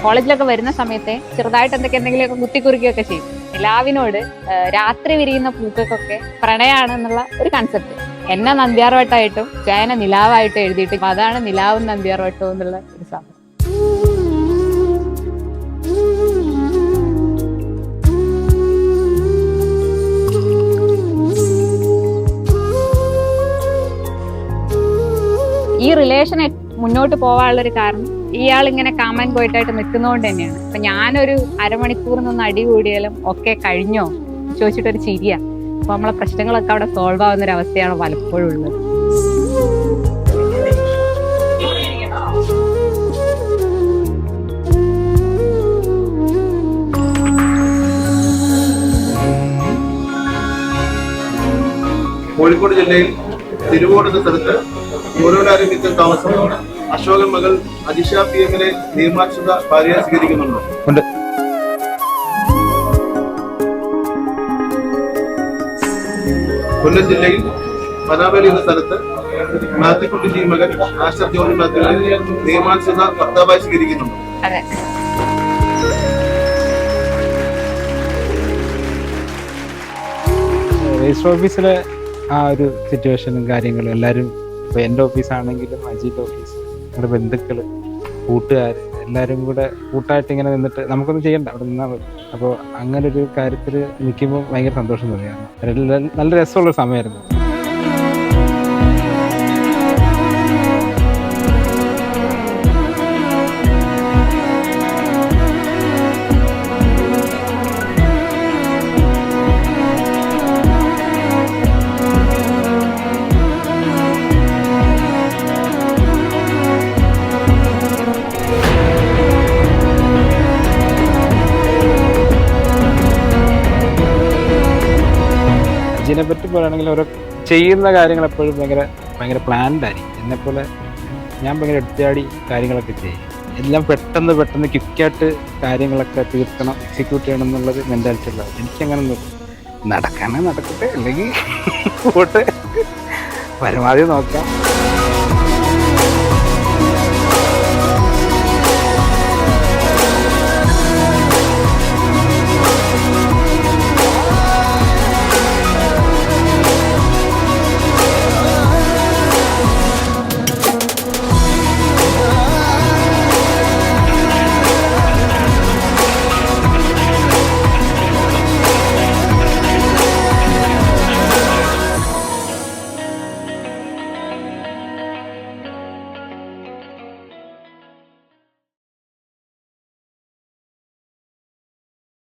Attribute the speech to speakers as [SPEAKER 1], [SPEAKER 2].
[SPEAKER 1] കോളേജിലൊക്കെ വരുന്ന സമയത്തെ ചെറുതായിട്ട് എന്തെങ്കിലുമൊക്കെ കുത്തിക്കുറിക്കുകയൊക്കെ ചെയ്യും. നിലാവിനോട് രാത്രി വിരിയുന്ന പൂക്കൾക്കൊക്കെ പ്രണയാണ് എന്നുള്ള ഒരു കൺസെപ്റ്റ്. എന്നെ നന്ദ്യാർവട്ടമായിട്ടും ജയനെ നിലാവായിട്ടും എഴുതിയിട്ട് അതാണ് നിലാവും നന്ദ്യാർവട്ടവും എന്നുള്ള ഒരു സാധനം. ഈ റിലേഷനെ മുന്നോട്ട് പോകാനുള്ളൊരു കാരണം ഇയാൾ ഇങ്ങനെ കാമൻ പോയിട്ടായിട്ട് നിൽക്കുന്നതുകൊണ്ട് തന്നെയാണ്. അപ്പൊ ഞാനൊരു അരമണിക്കൂർ നിന്ന് അടി കൂടിയാലും ഒക്കെ കഴിഞ്ഞോ ചോദിച്ചിട്ടൊരു ചിരിയാ. അപ്പൊ നമ്മളെ പ്രശ്നങ്ങളൊക്കെ അവിടെ സോൾവ് ആവുന്ന ഒരു അവസ്ഥയാണ് പലപ്പോഴും ഉള്ളത്.
[SPEAKER 2] കോഴിക്കോട് ജില്ലയിൽ തിരുവോട് എന്ന സ്ഥലത്ത് ഓരോരാരും താമസം അശോകൻ മകൾ അജിഷ PM നിയമാനുസൃത ഭാര്യയെ സ്വീകരിക്കുന്നുണ്ടോ?
[SPEAKER 3] ഉണ്ട്.
[SPEAKER 2] കൊല്ലം ജില്ലയിൽ പനാവേലി എന്ന സ്ഥലത്ത് മാത്യുക്കുട്ടി മകൻ ആശർ ജോർജ് മാത്യുവിനെ നിയമാനുസൃത ഭർത്താവായി സ്വീകരിക്കുന്നുണ്ടോ?
[SPEAKER 1] അതെ.
[SPEAKER 3] രജിസ്റ്റർ ഓഫീസിലെ ആ ഒരു സിറ്റുവേഷനും കാര്യങ്ങളും എല്ലാവരും, ഇപ്പോൾ എൻ്റെ ഓഫീസാണെങ്കിലും അജിയുടെ ഓഫീസ്, ഞങ്ങളുടെ ബന്ധുക്കൾ, കൂട്ടുകാർ എല്ലാവരും കൂടെ കൂട്ടായിട്ട് ഇങ്ങനെ നിന്നിട്ട് നമുക്കൊന്നും ചെയ്യണ്ട, അവിടെ നിന്നാൽ മതി. അപ്പോൾ അങ്ങനെ ഒരു കാര്യത്തിൽ നിൽക്കുമ്പോൾ ഭയങ്കര സന്തോഷം തോന്നിയാണ്. നല്ല രസമുള്ള സമയമായിരുന്നു. ഇതിനെ പറ്റി പറയുകയാണെങ്കിൽ ഓരോ ചെയ്യുന്ന കാര്യങ്ങൾ എപ്പോഴും ഭയങ്കര പ്ലാൻഡ് ആയിരിക്കും. എന്നെപ്പോലെ ഞാൻ ഭയങ്കര എടുത്താടി കാര്യങ്ങളൊക്കെ ചെയ്യും. എല്ലാം പെട്ടെന്ന് ക്വിക്കായിട്ട് കാര്യങ്ങളൊക്കെ തീർക്കണം, എക്സിക്യൂട്ട് ചെയ്യണം എന്നുള്ളത് മെൻറ്റാലിറ്റി ഉള്ളത്. എനിക്കങ്ങനെ നടക്കട്ടെ, അല്ലെങ്കിൽ പോട്ടെ, പരമാവധി നോക്കാം.